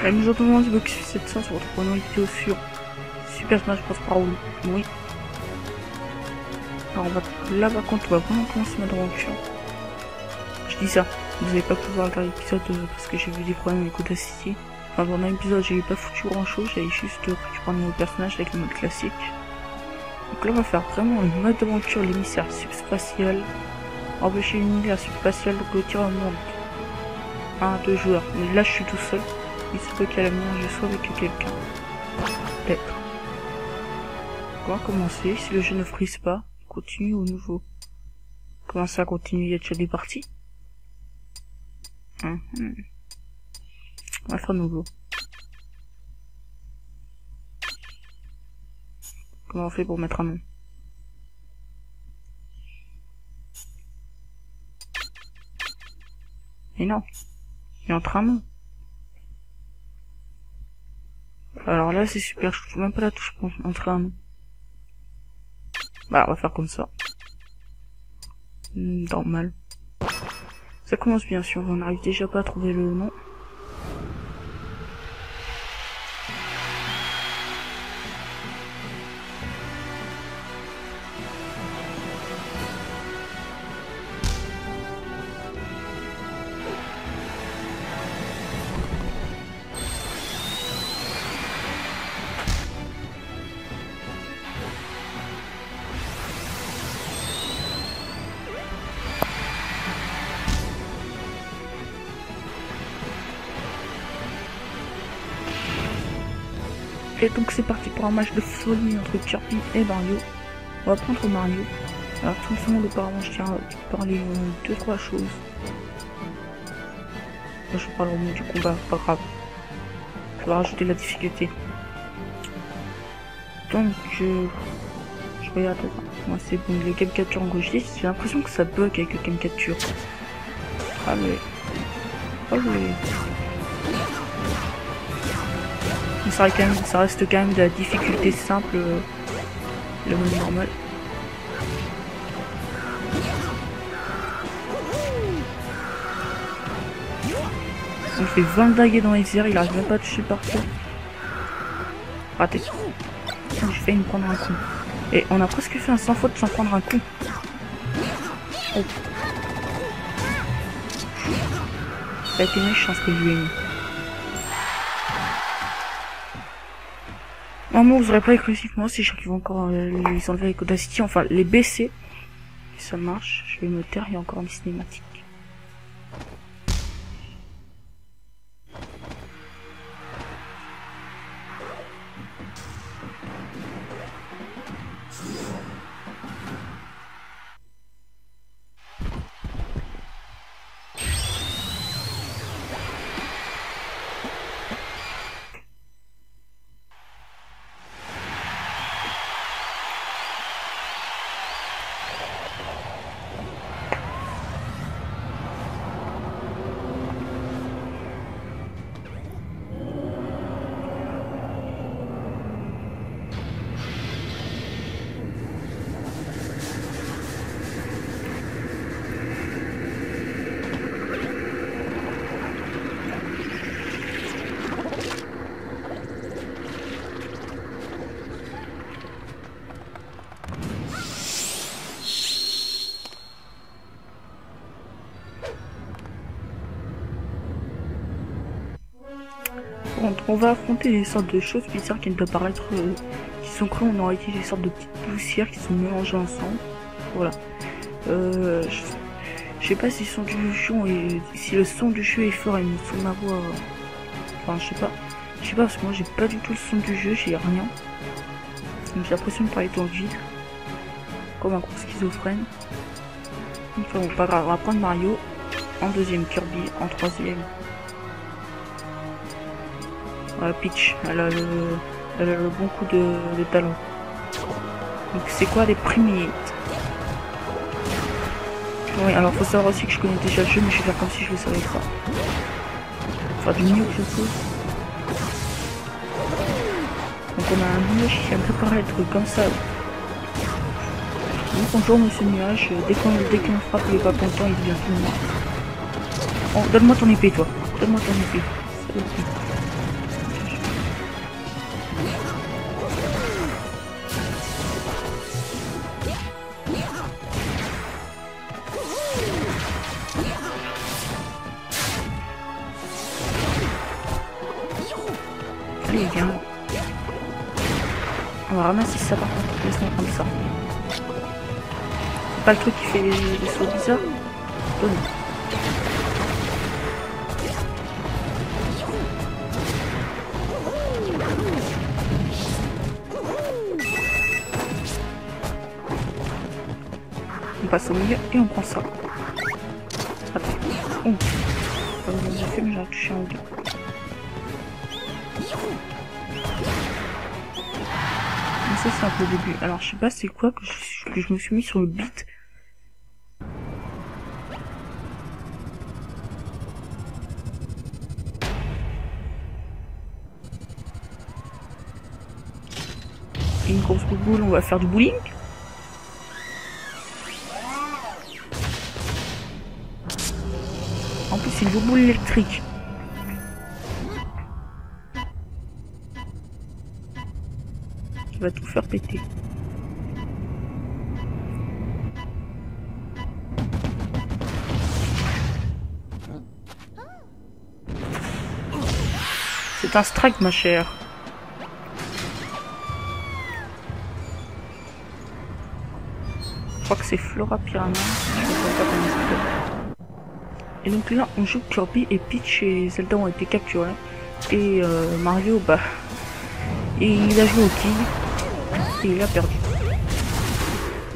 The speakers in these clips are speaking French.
La mise en demande du box 700 se retrouve en vidéo sur Super Smash Bros. Brawl. Oui. Alors là par contre on va vraiment commencer notre aventure. Je dis ça, vous n'allez pas pouvoir regarder l'épisode parce que j'ai vu des problèmes avec Audacity. Enfin dans l'épisode j'ai pas foutu grand chose, j'avais juste récupéré un nouveau personnage avec le mode classique. Donc là on va faire vraiment le mode aventure, l'émissaire subspatial. Empêcher l'univers subspatial de clôturer le monde. 1 à 2 joueurs, mais là je suis tout seul. Il se peut qu'à l'avenir je sois avec quelqu'un. Peut-être. On va commencer, si le jeu ne frise pas, continue au nouveau. Comment ça continue, il y a déjà des parties? On va faire nouveau. Comment on fait pour mettre un nom? Et non, il entre un nom. Alors là c'est super, je trouve même pas la touche pour entrer un nom. Bah on va faire comme ça. Normal. Ça commence bien sûr, on n'arrive déjà pas à trouver le nom. Et donc c'est parti pour un match de folie entre Kirby et Mario. On va prendre Mario. Alors tout le monde auparavant je tiens à parler de 2-3 choses. Moi je parle au milieu du combat, pas grave. Je vais rajouter la difficulté. Donc je regarde, moi c'est bon, le game capture en gauche, j'ai l'impression que ça bug avec le game capture. Allez. Allez. Ça reste quand même de la difficulté simple, le mode normal. On fait 20 dagues dans les airs, il arrive même pas à toucher partout. Raté. J'ai failli me prendre un coup. Et on a presque fait un sans faute sans prendre un coup. Oh. Ça a été méchant ce que je lui ai mis. Maman, vous aurez pas exclusivement si j'arrive encore les enlever avec Audacity, enfin les baisser. Et ça marche, je vais me taire, il y a encore des cinématiques. On va affronter des sortes de choses bizarres qui doivent paraître, qui sont crues en réalité des sortes de petites poussières qui sont mélangées ensemble. Voilà. Je sais pas si le son du jeu si le son du jeu est fort et le son de ma voix. Enfin, je sais pas parce que moi j'ai pas du tout le son du jeu, j'ai rien. Donc j'ai l'impression de parler dans le vide, comme un gros schizophrène. Enfin bon, pas grave, on va prendre Mario en deuxième, Kirby en troisième. Peach, elle a le bon coup de talon. Donc c'est quoi les premiers? Oui, alors faut savoir aussi que je connais déjà le jeu, mais je vais faire comme si je le savais pas. Enfin du mieux que je peux. Donc on a un nuage qui vient apparaître comme ça. Donc bonjour monsieur nuage, dès qu'on frappe il est pas content, il devient tout noir. Oh, donne-moi ton épée toi, donne-moi ton épée. Allez, viens. On va ramasser ça par contre, laisse-moi comme ça. C'est pas le truc qui fait les sauts bizarres. Oh non. On passe au milieu et on prend ça. Attends. Oh. J'ai fait mais j'ai touché un ou deux. Mais ça c'est un peu le début. Alors je sais pas c'est quoi que je me suis mis sur le beat. Et une grosse boule, on va faire du bowling. En plus c'est une boule électrique. Qui va tout faire péter. C'est un strike ma chère. Je crois que c'est Flora Piranha. Et donc là on joue Kirby et Peach et Zelda ont été capturés. Et Mario bah... Et il a joué au quille. Et il a perdu.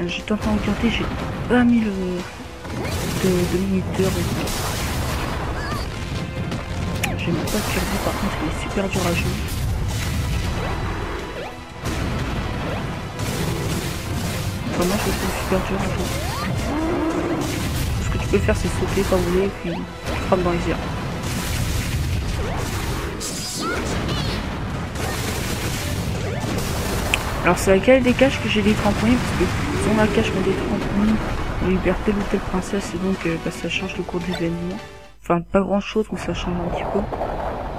J'étais en train de regarder, j'ai pas mis le... de minuteur et tout. J'aime pas Kirby par contre, il est super dur à jouer. Enfin, moi je le trouve super dur à jouer. Ce que tu peux faire c'est sauter, pas voler, et puis tu frappes dans les airs. Alors c'est laquelle des caches que j'ai des trampolines, parce que dans la cache on a des trampolines, on libère telle ou telle princesse, et donc bah, ça change le cours des événements. Enfin pas grand chose, mais ça change un petit peu.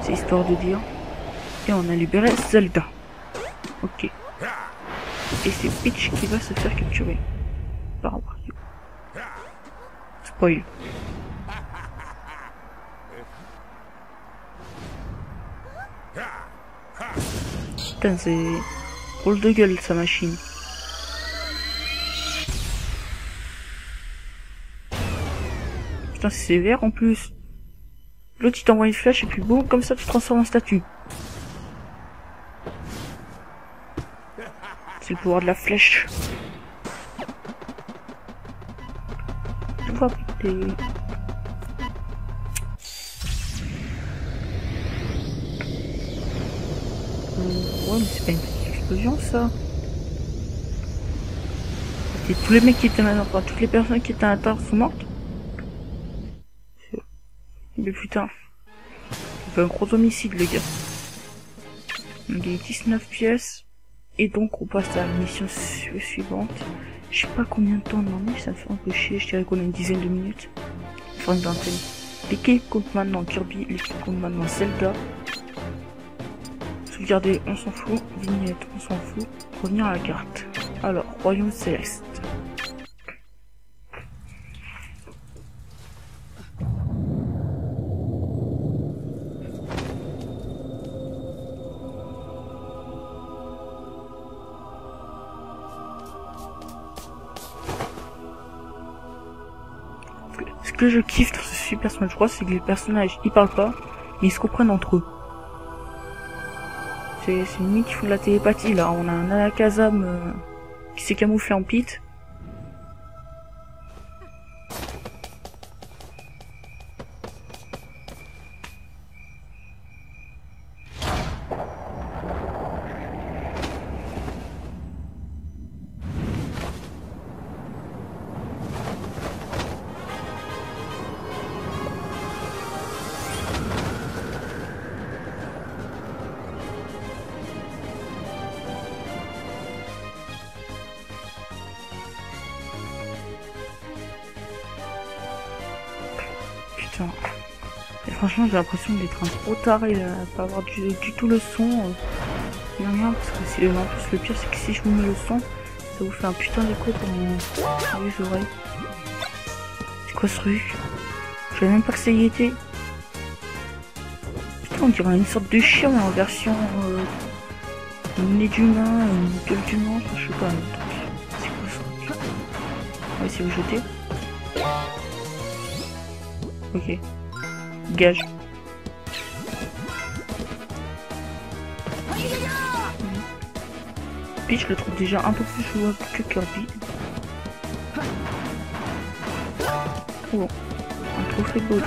C'est histoire de dire. Et on a libéré Zelda. Ok. Et c'est Peach qui va se faire capturer par Wario. Spoil. Putain, c'est... Rôle de gueule sa machine. Putain c'est sévère en plus. L'autre il t'envoie une flèche et puis boum, comme ça tu te transformes en statue. C'est le pouvoir de la flèche. Tout va péter. Ouais mais c'est pas une petite explosion ça. Et tous les mecs qui étaient là, enfin toutes les personnes qui étaient à l'intérieur sont mortes. Mais putain. Il fait un gros homicide le gars. Donc il y a 19 pièces. Et donc on passe à la mission suivante. Je sais pas combien de temps on en est, ça me fait un peu chier, je dirais qu'on a une dizaine de minutes. Enfin une vingtaine. L'équipe compte maintenant Kirby, l'équipe compte maintenant Zelda. Sauvegarder, on s'en fout. Vignette, on s'en fout. Revenir à la carte. Alors, Royaume Céleste. Ce que je kiffe dans ce Super Smash Bros, c'est que les personnages, ils parlent pas, mais ils se comprennent entre eux. C'est une limite qui fout de la télépathie là. On a un Alakazam qui s'est camouflé en Pete. Putain. Et franchement, j'ai l'impression d'être un trop taré là, pas avoir du tout le son. Non, parce que c'est en plus le pire, c'est que si je vous mets le son, ça vous fait un putain d'écho dans les oreilles. C'est quoi ce truc? Je savais même pas que ça y était. On dirait une sorte de chien en version nez d'humain, une gueule d'humain, je sais pas, un truc. C'est quoi ce truc? On va essayer de le jeter. Ok. Gage. Puis je le trouve déjà un peu plus jouable que Kirby. Oh bon. Un trophée beau.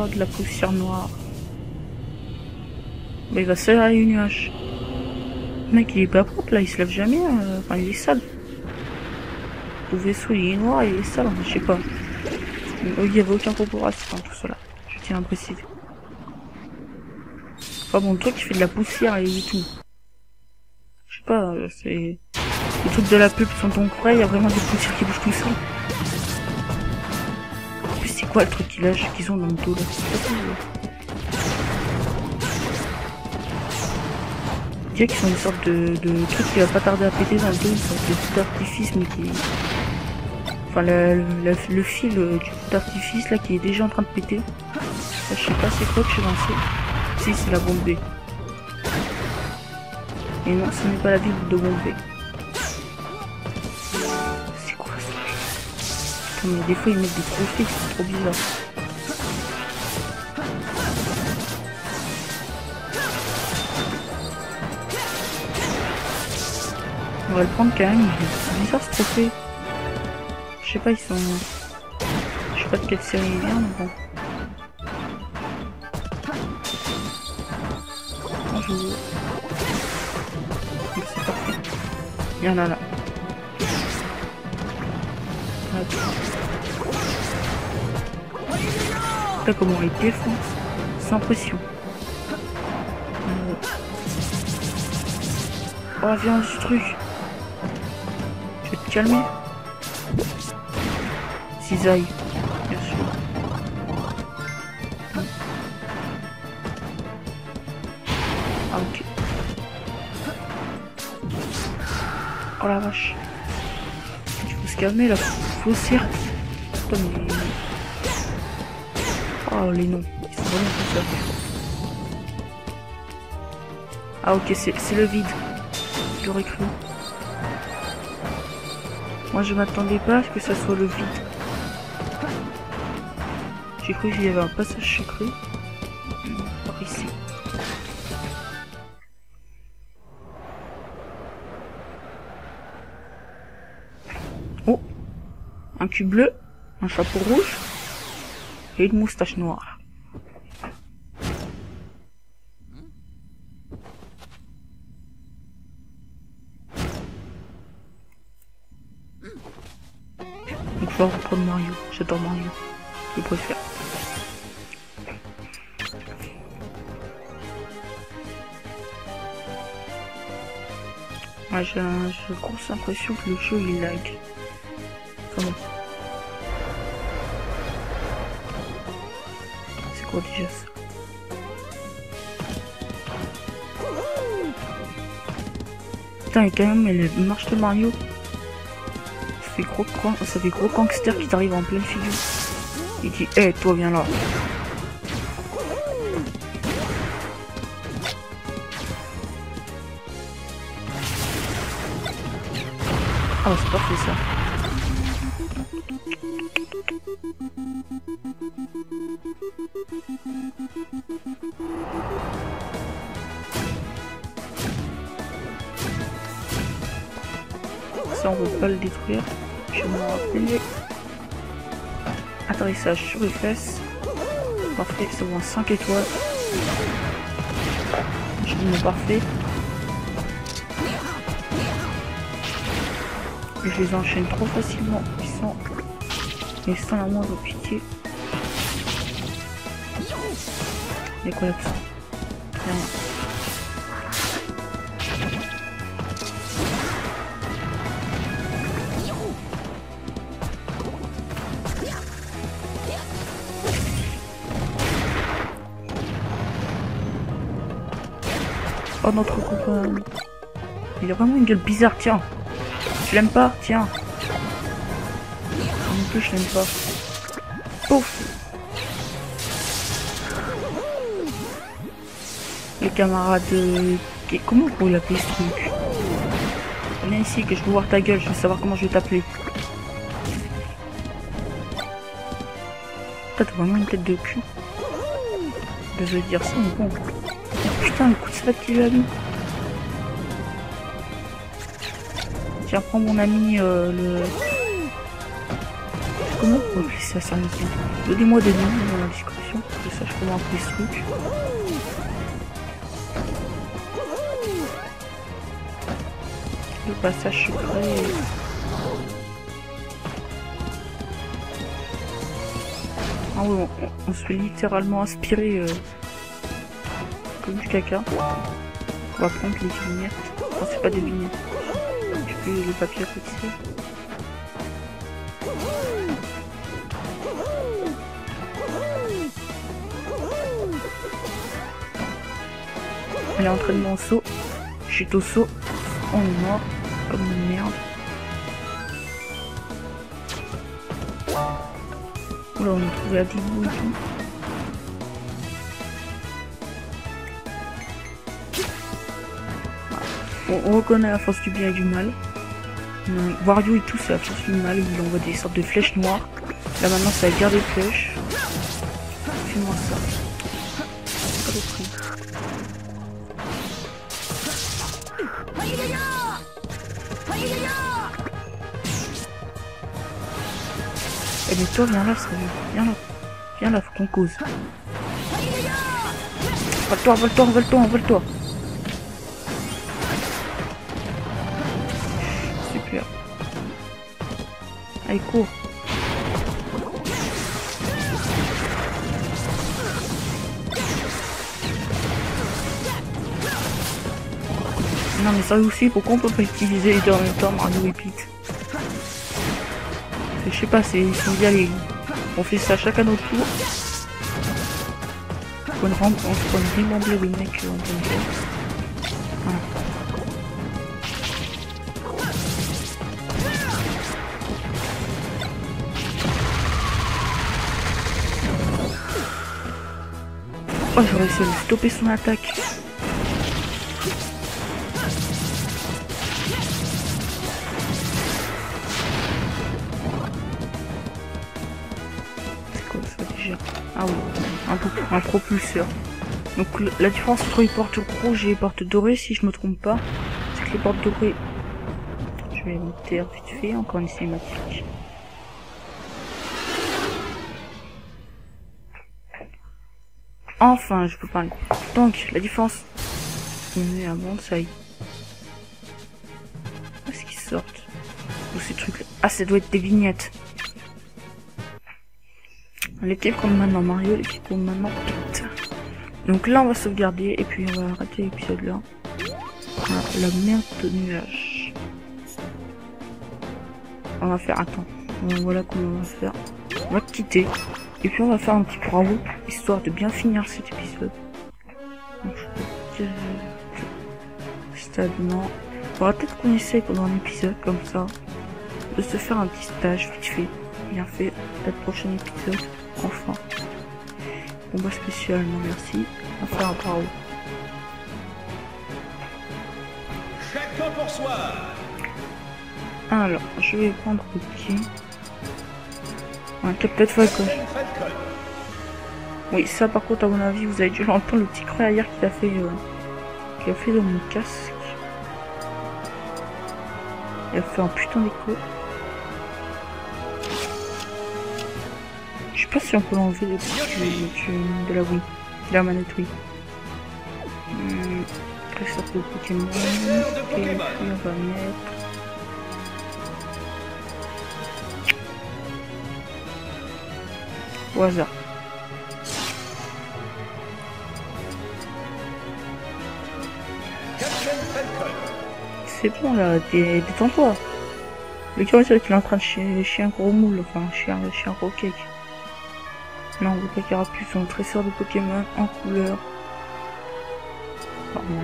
De la poussière noire. Mais il va se faire à une nuage. Le mec il est pas propre là, il se lève jamais, enfin il est sale. Le vaisseau il est noir et il est sale, je sais pas. Il y avait aucun corporatif dans tout cela, je tiens à préciser. Enfin bon, le truc qui fait de la poussière et tout. Je sais pas, c'est... Les trucs de la pub sont donc vrais, il y a vraiment des poussières qui bougent tout seul. C'est quoi le truc qu'ils ont dans le dos là? Je dirais qu'ils sont une sorte de truc qui va pas tarder à péter dans le dos, une sorte de feu d'artifice mais qui... Enfin le fil du feu d'artifice là qui est déjà en train de péter. Ça, je sais pas c'est quoi que j'ai lancé. Si c'est la bombe B. Et non ce n'est pas la ville de bombe B. Mais des fois ils mettent des trophées qui sont trop bizarres. On va le prendre quand même, c'est bizarre ce trophée. Je sais pas, ils sont... Je sais pas de quelle série il vient, mais bon. Bonjour. C'est parfait. Il y en a là. Là comment on les défonce sans pression. Oh la violence du truc. Je vais te calmer. Cisaille, bien sûr. Ah ok. Oh la vache. Il faut se calmer là, faut cirque. Putain mais... Oh les noms, ils sont vraiment tout ça. Ah ok, c'est le vide. J'aurais cru. Moi je m'attendais pas à ce que ça soit le vide. J'ai cru qu'il y avait un passage secret. Par ici. Oh, un cul bleu, un chapeau rouge et une moustache noire. Donc je vais reprendre Mario, j'adore Mario, je préfère. Ouais, j'ai une grosse impression que le jeu il lag. Comment? C'est quoi déjà ça? Putain, et quand même, les marches de Mario. Ça fait gros gangster qui t'arrive en pleine figure. Il dit, hé, hey, toi viens là. Ah, c'est parfait ça. Ça, on veut pas le détruire. Je vais me rappeler. Atterrissage sur les fesses. Parfait, c'est bon, 5 étoiles. Je dis mon parfait. Et je les enchaîne trop facilement. Ils sont la moindre pitié. Il y a quoi là-dessus? Rien. encore notre copain. Il a vraiment une gueule bizarre, tiens. Tu l'aimes pas? Tiens. Non plus, je l'aime pas. Pouf. Les camarades... Comment on peut l'appeler ce truc? Viens ici que je veux voir ta gueule, je veux savoir comment je vais t'appeler. T'as vraiment une tête de cul. Je veux dire ça, mais bon. Oh, putain, le coup de slap qu'il a mis. Tiens, prends mon ami, le... Comment on peut appeler ça, sérieusement? Donnez-moi des noms dans la description, que je sache comment appeler ce truc. Le passage secret. Ah oui, on se fait littéralement inspirer comme du caca. On va prendre les vignettes. Enfin, c'est pas des vignettes. Je fais le papier à côté. Elle est entraînement au saut. Je suis au saut. On est mort. Comme une merde. Oula, on a trouvé la Dibou et tout. On reconnaît la force du bien et du mal. Wario et tout, c'est la force du mal. Il envoie des sortes de flèches noires. Là maintenant, c'est la guerre des flèches. Fais-moi ça. Pas de prix. Eh mais toi, viens là, sérieux. Viens là. Viens là, faut qu'on cause. Envole-toi, envole-toi, envole-toi, envole-toi. Super. Allez, cours. Non mais sérieux aussi, pourquoi on peut pas utiliser les deux en même temps, Mario et Peach? Je sais pas, ils sont bien les... On fait ça chacun notre tour. On se prend une remembler le mec en train de faire. Voilà. Oh, j'aurais essayé de stopper son attaque. Ah oui, un propulseur. Donc la différence entre les portes rouges et les portes dorées, si je me trompe pas, c'est que les portes dorées... Je vais me taire vite fait, encore une cinématique. Enfin, je peux parler. Donc, la différence... On est à bonsaï. Est-ce qu'ils sortent? Ou ces trucs-là? Ah, ça doit être des vignettes. Les petits comme maintenant Mario, les petits comme maintenant Pete. Donc là on va sauvegarder et puis on va arrêter l'épisode là. Voilà, la merde de nuage. On va faire, attends, voilà comment on va faire. On va quitter et puis on va faire un petit bravo histoire de bien finir cet épisode. Donc je vais stadement. On va peut-être qu'on essaye pendant un épisode comme ça de se faire un petit stage vite fait, bien fait, le prochain épisode. Enfin, combat spécial, non merci. On va faire un paro. Chacun pour soi. Alors, je vais prendre le petit. Un Captain Falcon. Oui, ça par contre, à mon avis, vous avez dû l'entendre, le petit cru arrière qu'il a fait dans mon casque. Il a fait un putain d'écho. Je sais pas si on peut l'enlever de la Wii, de la manette Wii. Après ça peut le Pokémon. Et puis on va mettre... Au hasard. C'est bon là, détends-toi. Le gars il est en train de chier un gros moule, enfin chier un gros cake. Non, on voit pas Carapuce, son trésor de Pokémon en couleur. Pardon.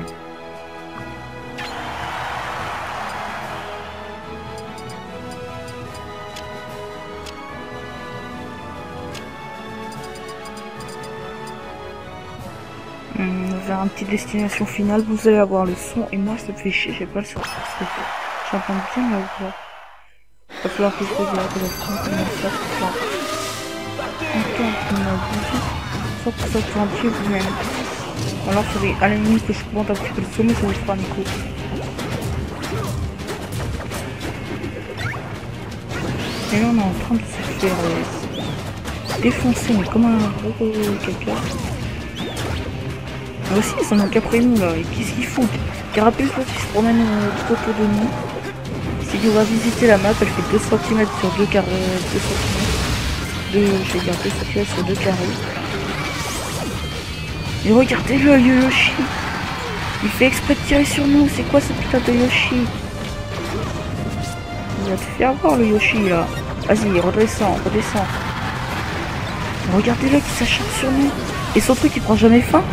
faire un petit destination finale, vous allez avoir le son, et moi ça me fait chier, j'ai pas le son. J'entends bien la voix. Il va falloir que je regarde la fin, comment ça se passe. Entendre ma musique, soit pour ça que entier vous-même. Alors faudrait à la limite que je monte un petit peu le son, mais ça vous fera un écho. Et là on est en train de se faire défoncer, mais comme un gros caca. Là aussi ils sont donc après nous là, et qu'est-ce qu'ils foutent? Carapuce là qui se promène tout autour de nous. Si on va visiter la map, elle fait 2 cm sur 2 carrés, 2 cm. Je vais dire 2 cm sur 2 carrés. Et regardez le Yoshi. Il fait exprès de tirer sur nous, c'est quoi ce putain de Yoshi? Il va te faire voir le Yoshi là. Vas-y, redescends, redescends. Regardez-le qui s'acharne sur nous. Et son truc il prend jamais fin.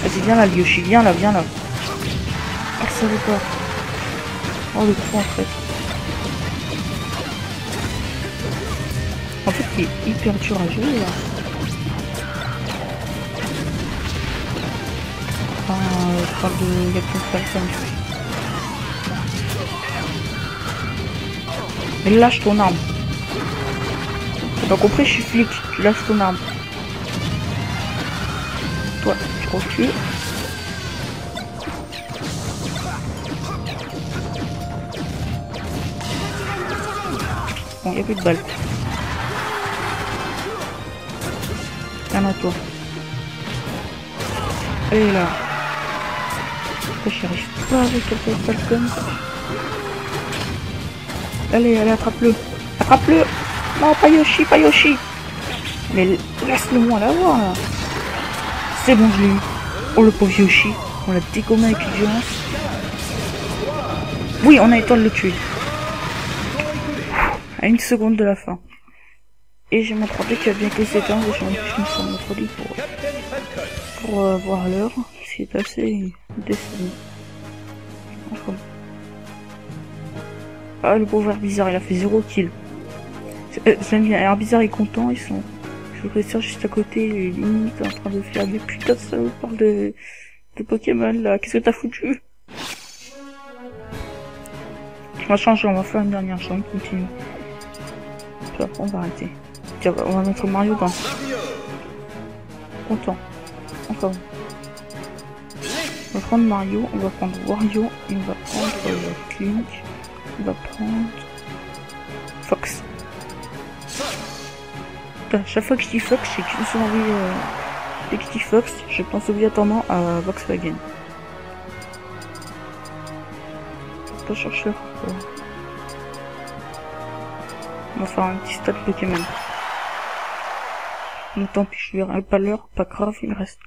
Vas-y, viens là, le Yoshi, viens là, viens là. Ah, ça veut pas. Oh, le coup en fait. En fait, il est hyper dur à jouer là. Enfin, je parle de Captain Falcon. Mais lâche ton arme. T'as pas compris, je suis flic. Tu lâches ton arme. Toi, tu recules. Bon, y'a plus de balles. Viens à toi. Allez là. J'y arrive pas avec Captain Falcon. Allez, allez, attrape-le. Attrape-le. Non, pas Yoshi, pas Yoshi. Mais laisse-le moi l'avoir là. C'est bon, je l'ai eu. Oh, le pauvre Yoshi. On l'a dégommé avec violence. Oui, on a eu le temps de le tuer. À 1 seconde de la fin. Et j'ai mon 3D qui a bientôt s'éteindre. J'ai envie de finir mon 3D pour voir l'heure. C'est assez décevant. Enfin. Ah, le pauvre Herbizarre, il a fait 0 kill. J'aime bien. Herbizarre est content, ils sont... Je voudrais ça juste à côté, limite en train de faire des putains de salopards de Pokémon là. Qu'est-ce que t'as foutu? On va changer, on va faire une dernière chance, on continue. Puis après on va arrêter. Tiens, on va mettre Mario dans... Content. Encore. On va prendre Mario, on va prendre Wario, et on va prendre Link, on va prendre Fox. Chaque fois que je dis Fox, c'est que je me suis envie dès que je dis Fox, je pense obligatoirement à Volkswagen. Faut pas chercher. On va faire un petit stade Pokémon. Mais tant pis, je verrai pas l'heure, pas grave, il me reste.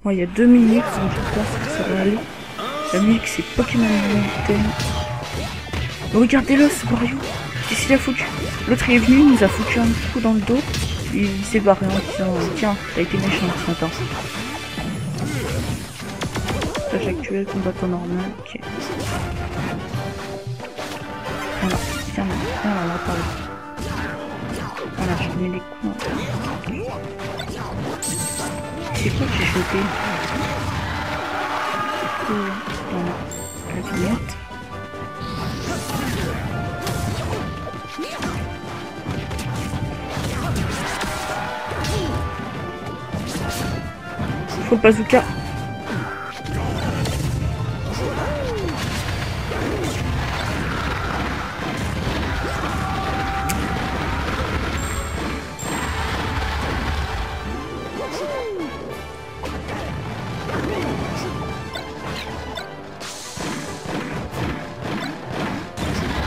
Bon, il y a 2 minutes, donc je pense que ça va aller. La musique c'est Pokémon Mountain. Regardez-le, ce Wario. Qu'est-ce qu'il a foutu? L'autre il est venu, il nous a foutu un coup dans le dos. Il s'est barré en disant tiens, t'as été méchant ce matin. Stage actuel, combattant normal, ok. Voilà, tiens, là, par là. Voilà, je mets les coups. C'est quoi que j'ai chopé? Voilà, la vignette. Faut le bazooka.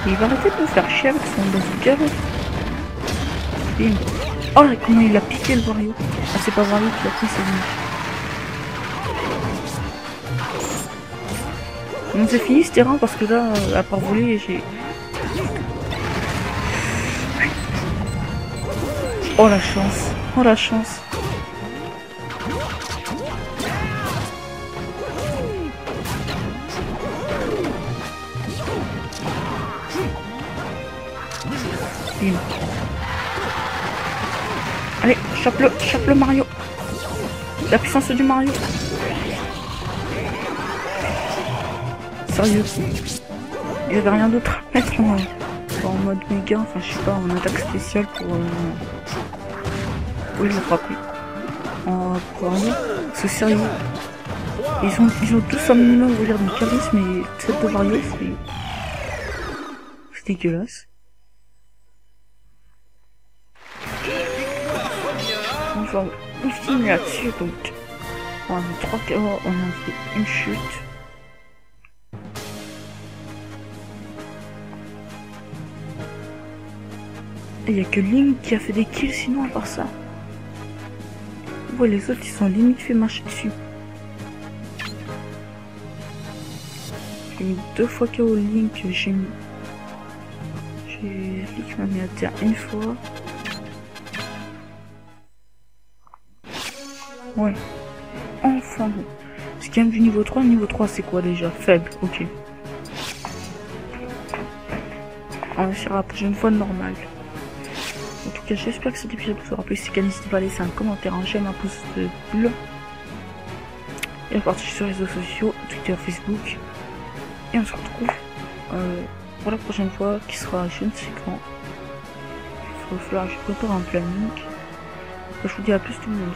Il va arrêter de nous faire chier avec son bazooka. Bim. Oh là, comment il a piqué le Wario. Ah, c'est pas Wario qui l'a pris, c'est lui. Donc c'est fini ce terrain parce que là, à part voler, j'ai... Oh la chance. Oh la chance. Bim. Allez. chope le Mario. La puissance du Mario. Sérieux. Il y avait rien d'autre à mettre en mode méga, enfin je sais pas, en attaque spéciale pour... Oui, je frapper. Pour rien. C'est sérieux. Ils ont tous un minimum, on va dire, de charisme, mais cette de Mario, c'est dégueulasse. Enfin, on finit là-dessus, donc on a fait 3 KO, on a fait une chute. Et il n'y a que Link qui a fait des kills, sinon à part ça. Ouais, les autres ils sont limite fait marcher dessus. J'ai mis 2 fois KO Link, Link m'a mis à terre une fois. Ouais. Enfin bon. C'est quand même du niveau 3. Niveau 3 c'est quoi déjà? Faible, ok. On va faire la prochaine fois normal. En tout cas j'espère que cet épisode vous aura plu. Si n'hésitez pas à laisser un commentaire, un j'aime, un pouce bleu. Et à partager sur les réseaux sociaux, Twitter, Facebook. Et on se retrouve pour la prochaine fois qui sera je ne sais quand. Il va falloir que je prépare un planning. Je vous dis à plus tout le monde.